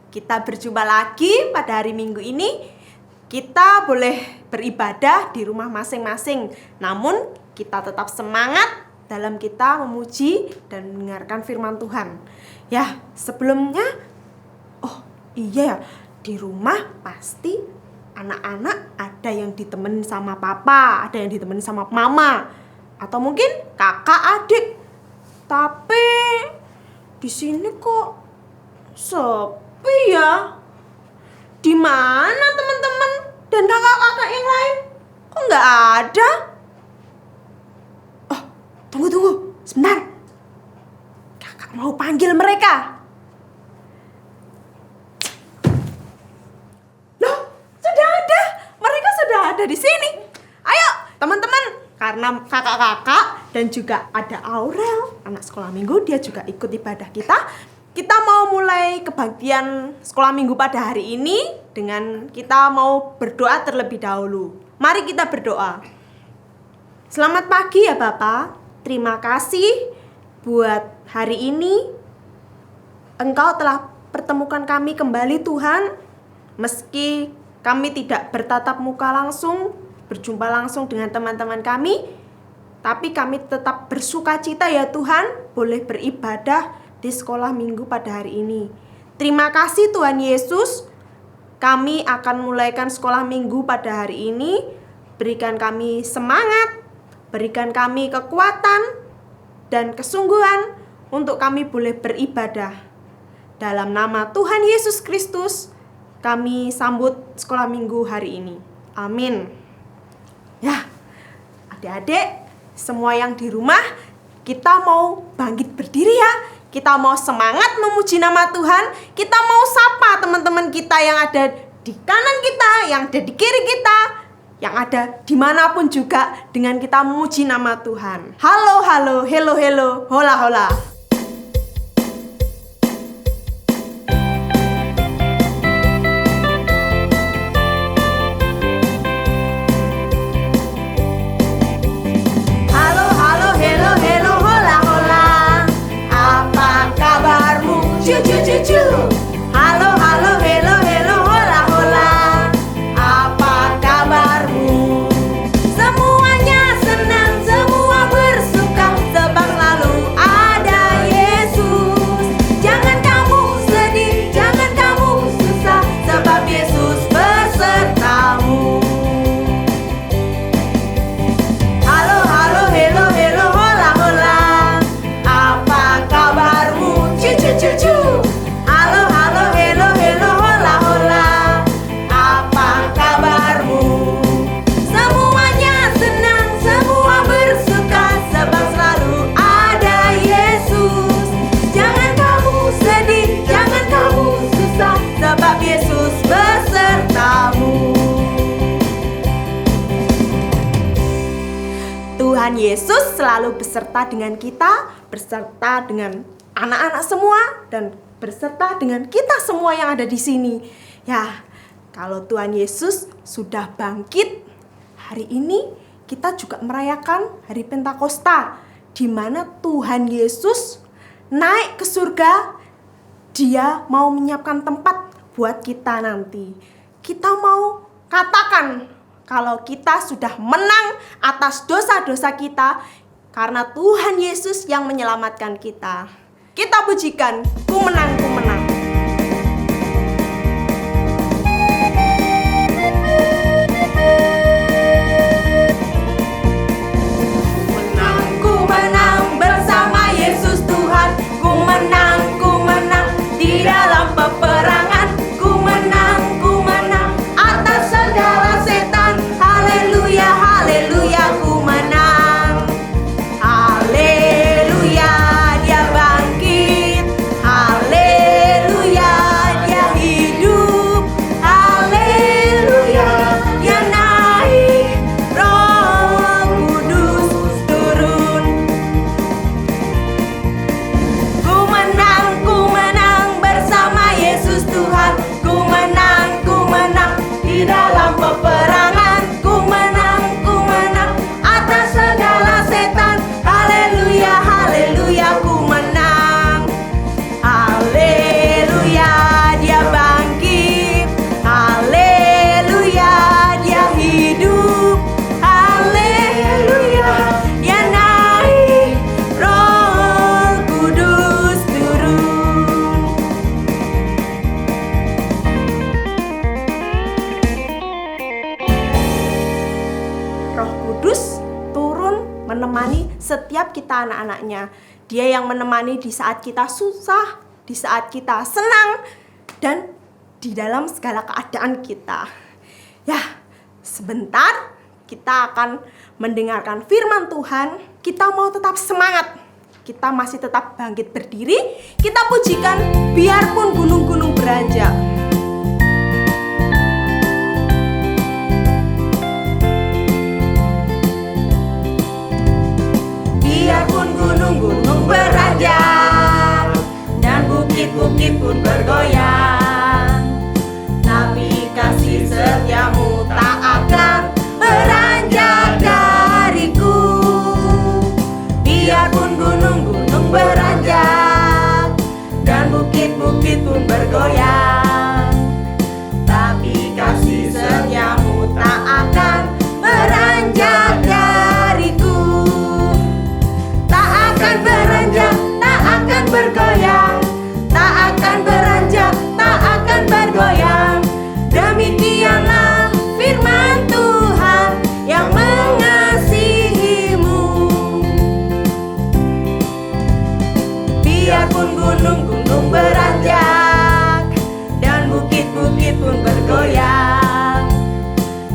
kita berjumpa lagi pada hari Minggu ini. Kita boleh beribadah di rumah masing-masing, namun kita tetap semangat dalam kita memuji dan mendengarkan firman Tuhan. Ya, sebelumnya, di rumah pasti anak-anak ada yang ditemenin sama papa, ada yang ditemenin sama mama, atau mungkin kakak adik. Tapi di sini kok sepi ya? Di mana teman-teman dan kakak-kakak yang lain? Kok nggak ada? Tunggu sebentar. Kakak mau panggil mereka. Loh, sudah ada. Mereka sudah ada di sini. Ayo, teman-teman. Karena kakak-kakak dan juga ada Aurel, anak sekolah minggu, dia juga ikut ibadah kita. Kita mau mulai kebaktian sekolah minggu pada hari ini dengan kita mau berdoa terlebih dahulu. Mari kita berdoa. Selamat pagi ya Bapak. Terima kasih buat hari ini. Engkau telah pertemukan kami kembali Tuhan. Meski kami tidak bertatap muka langsung, berjumpa langsung dengan teman-teman kami, tapi kami tetap bersukacita ya Tuhan, boleh beribadah di sekolah minggu pada hari ini. Terima kasih Tuhan Yesus. Kami akan mulaikan sekolah minggu pada hari ini. Berikan kami semangat, berikan kami kekuatan dan kesungguhan untuk kami boleh beribadah. Dalam nama Tuhan Yesus Kristus, kami sambut sekolah minggu hari ini. Amin. Ya, adik-adik, semua yang di rumah, kita mau bangkit berdiri ya. Kita mau semangat memuji nama Tuhan. Kita mau sapa teman-teman kita yang ada di kanan kita, yang ada di kiri kita, yang ada dimanapun juga, dengan kita memuji nama Tuhan. Halo, hello, hola, hola. Halo, hello, hola, hola. Apa kabarmu? Semuanya senang, semua bersuka, sebab selalu ada Yesus. Jangan kamu sedih, jangan kamu susah, sebab Yesus besertamu. Halo, hello, hola, hola. Apa kabarmu? Cu. Halo, hello, hola, hola. Apa kabarmu? Semuanya senang, semua bersuka, sebab selalu ada Yesus. Jangan kamu sedih, jangan kamu susah, sebab Yesus besertamu. Tuhan Yesus selalu beserta dengan kita, beserta dengan anak-anak semua, dan berserta dengan kita semua yang ada di sini. Ya, kalau Tuhan Yesus sudah bangkit, hari ini kita juga merayakan hari Pentakosta, di mana Tuhan Yesus naik ke surga. Dia mau menyiapkan tempat buat kita nanti. Kita mau katakan kalau kita sudah menang atas dosa-dosa kita, karena Tuhan Yesus yang menyelamatkan kita. Kita pujikan, ku menang, ku menang. Ku menang bersama Yesus Tuhan. Ku menang di dalam peperangan. Ku menang atas segala setan. Haleluya, haleluya, ku menang. Haleluya, dia bangkit. Haleluya. setiap kita anak-anaknya. Dia yang menemani di saat kita susah, di saat kita senang, dan di dalam segala keadaan kita. Ya, sebentar kita akan mendengarkan firman Tuhan. Kita mau tetap semangat, kita masih tetap bangkit berdiri. Kita pujikan biarpun gunung-gunung beranjak. Biarpun gunung-gunung beranjak dan bukit-bukit pun bergoyang, tapi kasih setiamu tak akan beranjak dariku. Biarpun gunung-gunung beranjak dan bukit-bukit pun bergoyang, tapi kasih setiamu tak akan beranjak dariku. Tak akan beranjak, tak akan bergoyang, tak akan beranjak, tak akan bergoyang. Demikianlah firman Tuhan yang mengasihimu. Biarpun gunung-gunung beranjak dan bukit-bukit pun bergoyang,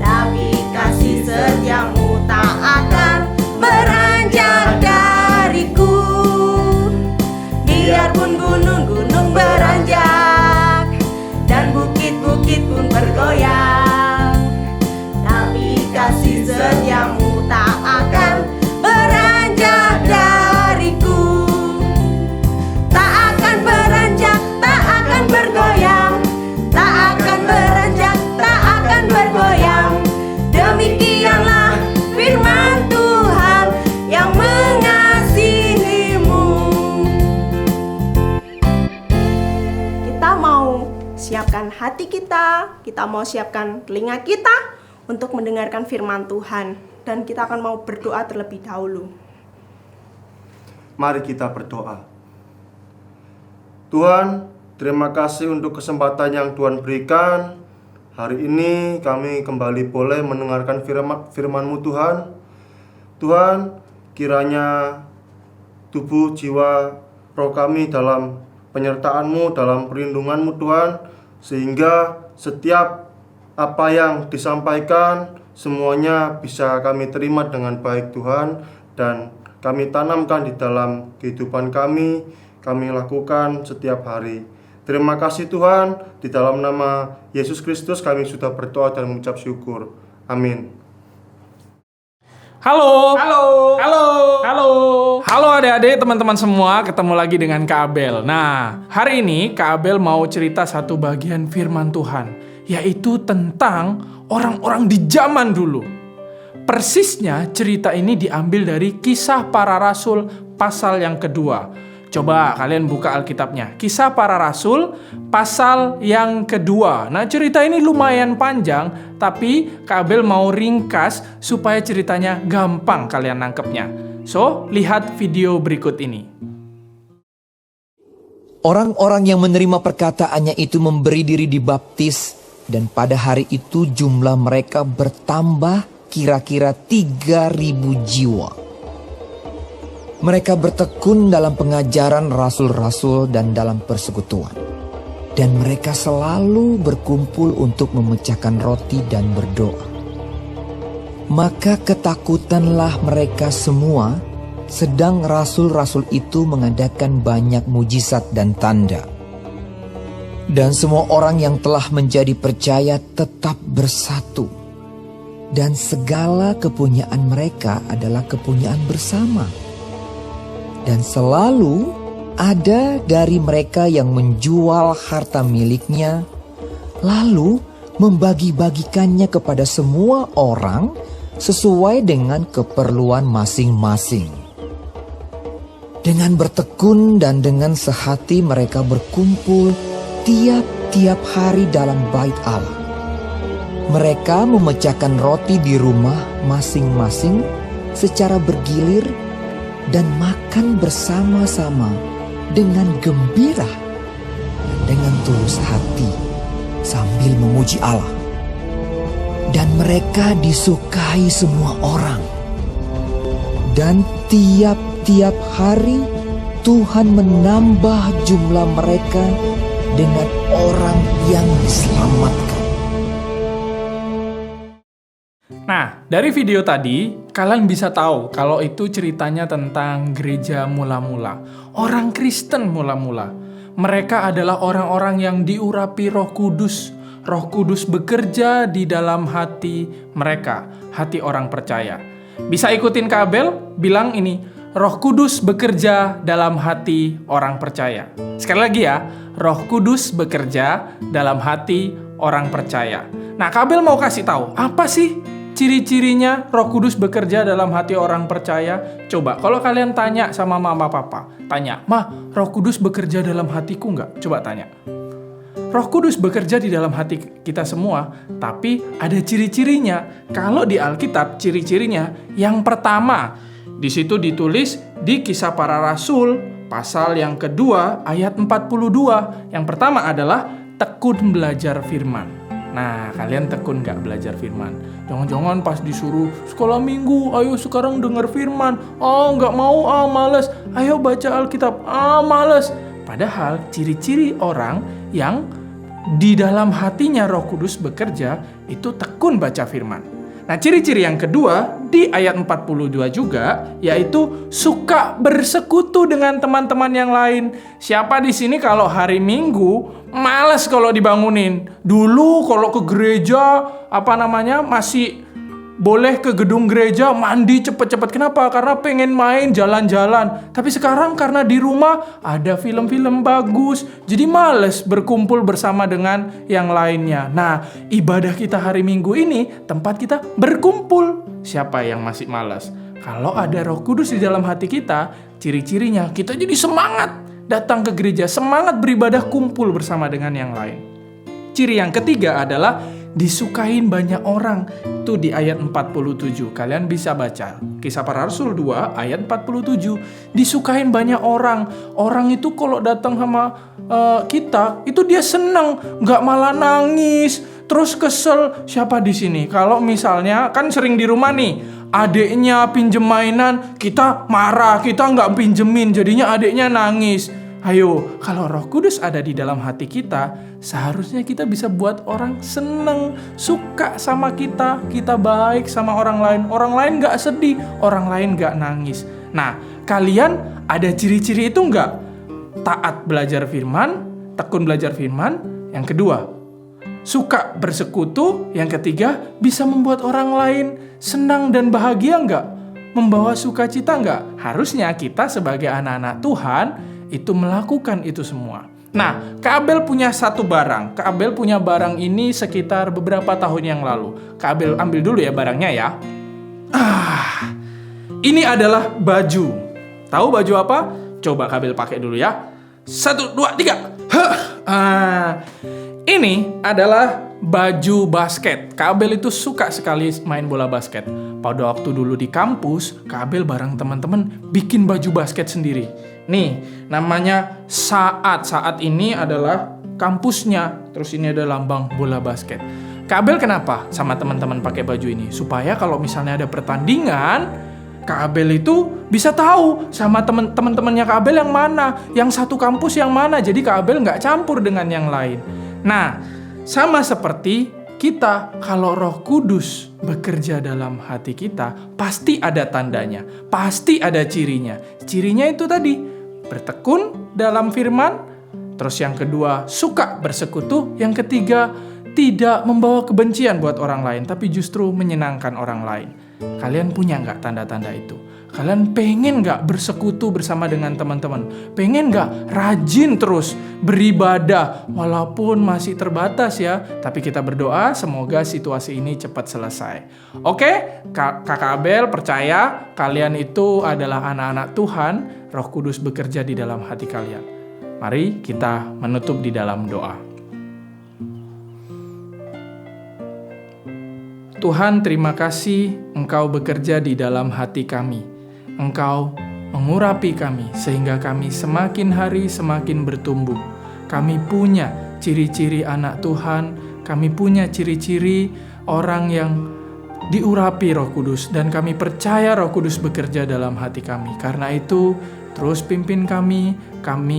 tapi kasih setiamu tak akan beranjak dariku. Biarpun gunung-gunung beranjak dan bukit-bukit pun bergoyang, tapi kasih setiamu tak akan beranjak dariku. Tak akan beranjak, tak akan bergoyang, tak akan beranjak, tak akan bergoyang. Demikianlah firman Tuhan yang mengasihimu. Kita mau siapkan hati kita mau siapkan telinga kita untuk mendengarkan firman Tuhan. Dan kita akan mau berdoa terlebih dahulu. Mari kita berdoa. Tuhan, terima kasih untuk kesempatan yang Tuhan berikan. Hari ini kami kembali boleh mendengarkan firman-Mu Tuhan. Tuhan, kiranya tubuh, jiwa, roh kami dalam penyertaan-Mu, dalam perlindungan-Mu Tuhan, sehingga setiap apa yang disampaikan semuanya bisa kami terima dengan baik Tuhan, dan kami tanamkan di dalam kehidupan kami lakukan setiap hari. Terima kasih Tuhan, di dalam nama Yesus Kristus kami sudah berdoa dan mengucap syukur. Amin. Halo adik-adik, teman-teman semua, ketemu lagi dengan Kak Abel. Nah, hari ini Kak Abel mau cerita satu bagian firman Tuhan, yaitu tentang orang-orang di zaman dulu. Persisnya cerita ini diambil dari Kisah Para Rasul pasal yang kedua. Coba kalian buka Alkitabnya, Kisah Para Rasul pasal yang kedua. Nah, cerita ini lumayan panjang, tapi Kak Abel mau ringkas supaya ceritanya gampang kalian nangkepnya. So, lihat video berikut ini. Orang-orang yang menerima perkataannya itu memberi diri dibaptis, dan pada hari itu jumlah mereka bertambah kira-kira 3.000 jiwa. Mereka bertekun dalam pengajaran rasul-rasul dan dalam persekutuan. Dan mereka selalu berkumpul untuk memecahkan roti dan berdoa. Maka ketakutanlah mereka semua, sedang rasul-rasul itu mengadakan banyak mujizat dan tanda. Dan semua orang yang telah menjadi percaya tetap bersatu. Dan segala kepunyaan mereka adalah kepunyaan bersama. Dan selalu ada dari mereka yang menjual harta miliknya, lalu membagi-bagikannya kepada semua orang sesuai dengan keperluan masing-masing. Dengan bertekun dan dengan sehati mereka berkumpul tiap-tiap hari dalam bait Allah. Mereka memecahkan roti di rumah masing-masing secara bergilir dan makan bersama-sama dengan gembira dan dengan tulus hati sambil memuji Allah. Dan mereka disukai semua orang. Dan tiap-tiap hari Tuhan menambah jumlah mereka dengan orang yang diselamatkan. Nah, dari video tadi, kalian bisa tahu kalau itu ceritanya tentang gereja mula-mula. Orang Kristen mula-mula. Mereka adalah orang-orang yang diurapi Roh Kudus. Roh Kudus bekerja di dalam hati mereka, hati orang percaya. Bisa ikutin Kak Abel? Bilang ini, Roh Kudus bekerja dalam hati orang percaya. Sekali lagi ya, Roh Kudus bekerja dalam hati orang percaya. Nah, Kak Abel mau kasih tahu, apa sih ciri-cirinya Roh Kudus bekerja dalam hati orang percaya? Coba, kalau kalian tanya sama mama papa, tanya, "Ma, Roh Kudus bekerja dalam hatiku nggak?" Coba tanya. Roh Kudus bekerja di dalam hati kita semua, tapi ada ciri-cirinya. Kalau di Alkitab, ciri-cirinya yang pertama, di situ ditulis di Kisah Para Rasul, pasal yang kedua, ayat 42. Yang pertama adalah tekun belajar firman. Nah, kalian tekun gak belajar firman? Jangan-jangan pas disuruh sekolah minggu, ayo sekarang dengar firman. Gak mau, males. Ayo baca Alkitab, males. Padahal ciri-ciri orang yang di dalam hatinya Roh Kudus bekerja itu tekun baca firman. Nah, ciri-ciri yang kedua di ayat 42 juga, yaitu suka bersekutu dengan teman-teman yang lain. Siapa di sini kalau hari Minggu males kalau dibangunin? Dulu kalau ke gereja, masih boleh ke gedung gereja, mandi cepet-cepet. Kenapa? Karena pengen main jalan-jalan. Tapi sekarang karena di rumah ada film-film bagus, jadi males berkumpul bersama dengan yang lainnya. Nah, ibadah kita hari Minggu ini tempat kita berkumpul. Siapa yang masih malas? Kalau ada Roh Kudus di dalam hati kita, ciri-cirinya kita jadi semangat datang ke gereja, semangat beribadah, kumpul bersama dengan yang lain. Ciri yang ketiga adalah disukain banyak orang. Itu di ayat 47. Kalian bisa baca Kisah Para Rasul 2 ayat 47. Disukain banyak orang. Orang itu kalau datang sama kita, itu dia senang, nggak malah nangis, terus kesel. Siapa di sini? Kalau misalnya kan sering di rumah nih, adiknya pinjem mainan, kita marah, kita nggak pinjemin, jadinya adiknya nangis. Ayo, kalau Roh Kudus ada di dalam hati kita, seharusnya kita bisa buat orang seneng, suka sama kita, kita baik sama orang lain gak sedih, orang lain gak nangis. Nah, kalian ada ciri-ciri itu gak? Taat belajar firman, tekun belajar firman. Yang kedua, suka bersekutu. Yang ketiga, bisa membuat orang lain senang dan bahagia gak? Membawa sukacita gak? Harusnya kita sebagai anak-anak Tuhan itu melakukan itu semua. Nah, Kak Abel punya satu barang. Kak Abel punya barang ini sekitar beberapa tahun yang lalu. Kak Abel ambil dulu ya barangnya ya. Ini adalah baju. Tahu baju apa? Coba Kak Abel pakai dulu ya. 1, 2, 3. Ini adalah baju basket. Kak Abel itu suka sekali main bola basket. Pada waktu dulu di kampus, Kak Abel bareng teman-teman bikin baju basket sendiri. Nih, namanya Saat. Saat ini adalah kampusnya. Terus ini ada lambang bola basket. Kak Abel kenapa sama teman-teman pakai baju ini? Supaya kalau misalnya ada pertandingan, Kak Abel itu bisa tahu sama teman-temannya Kak Abel yang mana, yang satu kampus yang mana. Jadi Kak Abel nggak campur dengan yang lain. Nah, sama seperti kita, kalau Roh Kudus bekerja dalam hati kita, pasti ada tandanya, pasti ada cirinya. Cirinya itu tadi, bertekun dalam firman. Terus yang kedua, suka bersekutu. Yang ketiga, tidak membawa kebencian buat orang lain, tapi justru menyenangkan orang lain. Kalian punya nggak tanda-tanda itu? Kalian pengen nggak bersekutu bersama dengan teman-teman? Pengen nggak rajin terus beribadah walaupun masih terbatas ya? Tapi kita berdoa semoga situasi ini cepat selesai. Oke, Kakak Abel percaya kalian itu adalah anak-anak Tuhan. Roh Kudus bekerja di dalam hati kalian. Mari kita menutup di dalam doa. Tuhan, terima kasih Engkau bekerja di dalam hati kami. Engkau mengurapi kami sehingga kami semakin hari semakin bertumbuh. Kami punya ciri-ciri anak Tuhan, kami punya ciri-ciri orang yang diurapi Roh Kudus, dan kami percaya Roh Kudus bekerja dalam hati kami. Karena itu, terus pimpin kami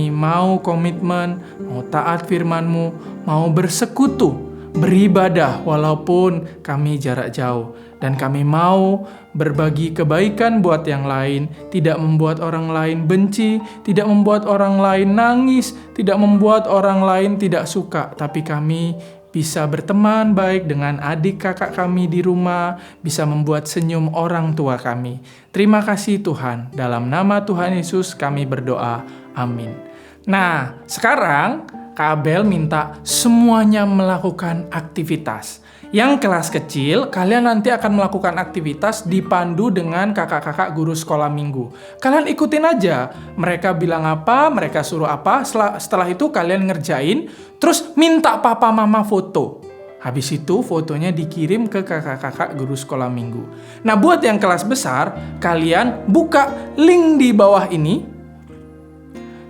mau komitmen, mau taat firman-Mu, mau bersekutu, beribadah walaupun kami jarak jauh. Dan kami mau berbagi kebaikan buat yang lain, tidak membuat orang lain benci, tidak membuat orang lain nangis, tidak membuat orang lain tidak suka, tapi kami bisa berteman baik dengan adik kakak kami di rumah, bisa membuat senyum orang tua kami. Terima kasih Tuhan, dalam nama Tuhan Yesus kami berdoa, amin. Nah, sekarang Kak Abel minta semuanya melakukan aktivitas. Yang kelas kecil, kalian nanti akan melakukan aktivitas dipandu dengan kakak-kakak guru sekolah minggu. Kalian ikutin aja, mereka bilang apa, mereka suruh apa, setelah itu kalian ngerjain, terus minta papa mama foto. Habis itu fotonya dikirim ke kakak-kakak guru sekolah minggu. Nah, buat yang kelas besar, kalian buka link di bawah ini,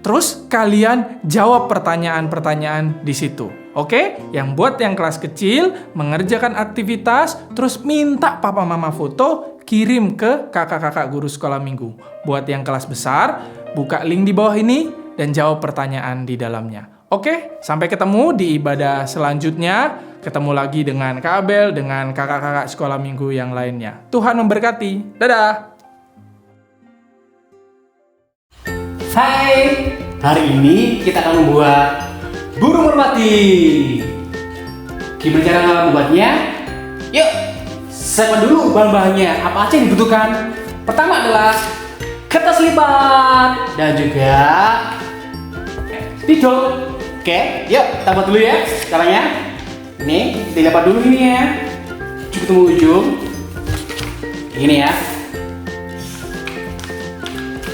terus kalian jawab pertanyaan-pertanyaan di situ. Oke? Yang buat yang kelas kecil mengerjakan aktivitas, terus minta papa mama foto, kirim ke kakak-kakak guru sekolah minggu. Buat yang kelas besar, buka link di bawah ini dan jawab pertanyaan di dalamnya. Oke? Sampai ketemu di ibadah selanjutnya. Ketemu lagi dengan Kak Abel, dengan kakak-kakak sekolah minggu yang lainnya. Tuhan memberkati. Dadah! Hai, hari ini kita akan membuat burung merpati. Gimana cara membuatnya? Yuk, siapkan dulu bahan-bahannya. Apa aja yang dibutuhkan? Pertama adalah kertas lipat dan juga spidol. Oke, yuk kita buat dulu ya caranya. Ini dilipat dulu ini ya. Cukup tunggu ujung. Ini ya.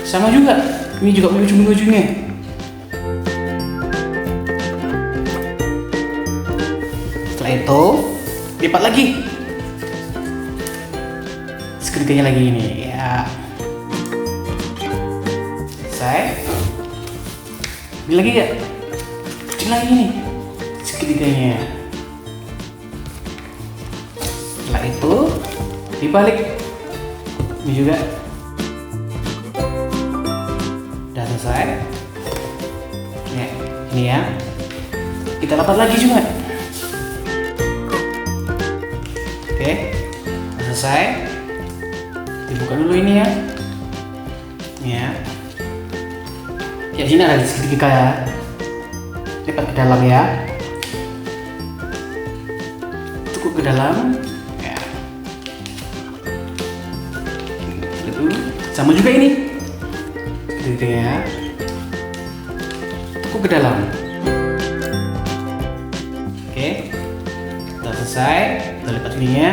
Sama juga. Ini juga ujung-ujungnya. Setelah itu, lipat lagi. Seketiganya lagi ini ya. Selesai. Ini lagi gak? Kecil lagi nih. Seketiganya. Setelah itu, dibalik. Ini juga. Udah selesai. Ya, ini ya. Kita lipat lagi juga. Oke, udah selesai. Dibuka dulu ini ya. Ya. Ya, sini ada segitiga ya. Lipat ke dalam ya. Cukup ke dalam. Ya. Itu sama juga ini. Gitu ya. Cukup ke dalam. Oke. Sudah selesai. Kita lipat ininya.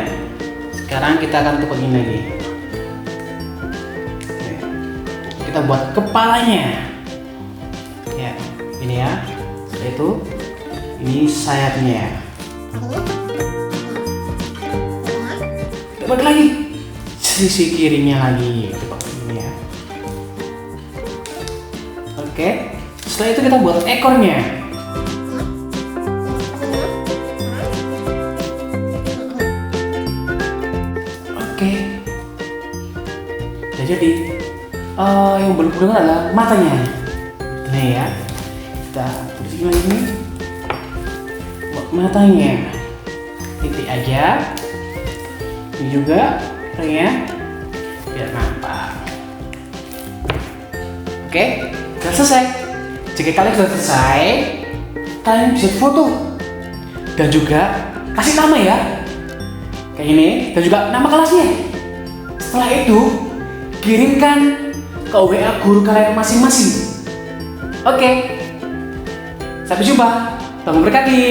Sekarang kita akan tukar ini lagi. Oke. Kita buat kepalanya. Ya, ini ya. Setelah itu ini sayapnya. Kita balik lagi. Sisi kirinya lagi. Coba ini ya. Oke, setelah itu kita buat ekornya. Oke, udah jadi. Yang belum kedengar adalah matanya. Nah ya, kita tulis lagi nih. Buat matanya, titik aja. Ini juga, ya, biar nampak. Oke. Sudah selesai. Jika kalian sudah selesai, kalian bisa foto dan juga kasih nama ya, kayak ini, dan juga nama kelasnya. Setelah itu kirimkan ke WA guru kalian masing-masing. Oke, sampai jumpa. Tuhan memberkati.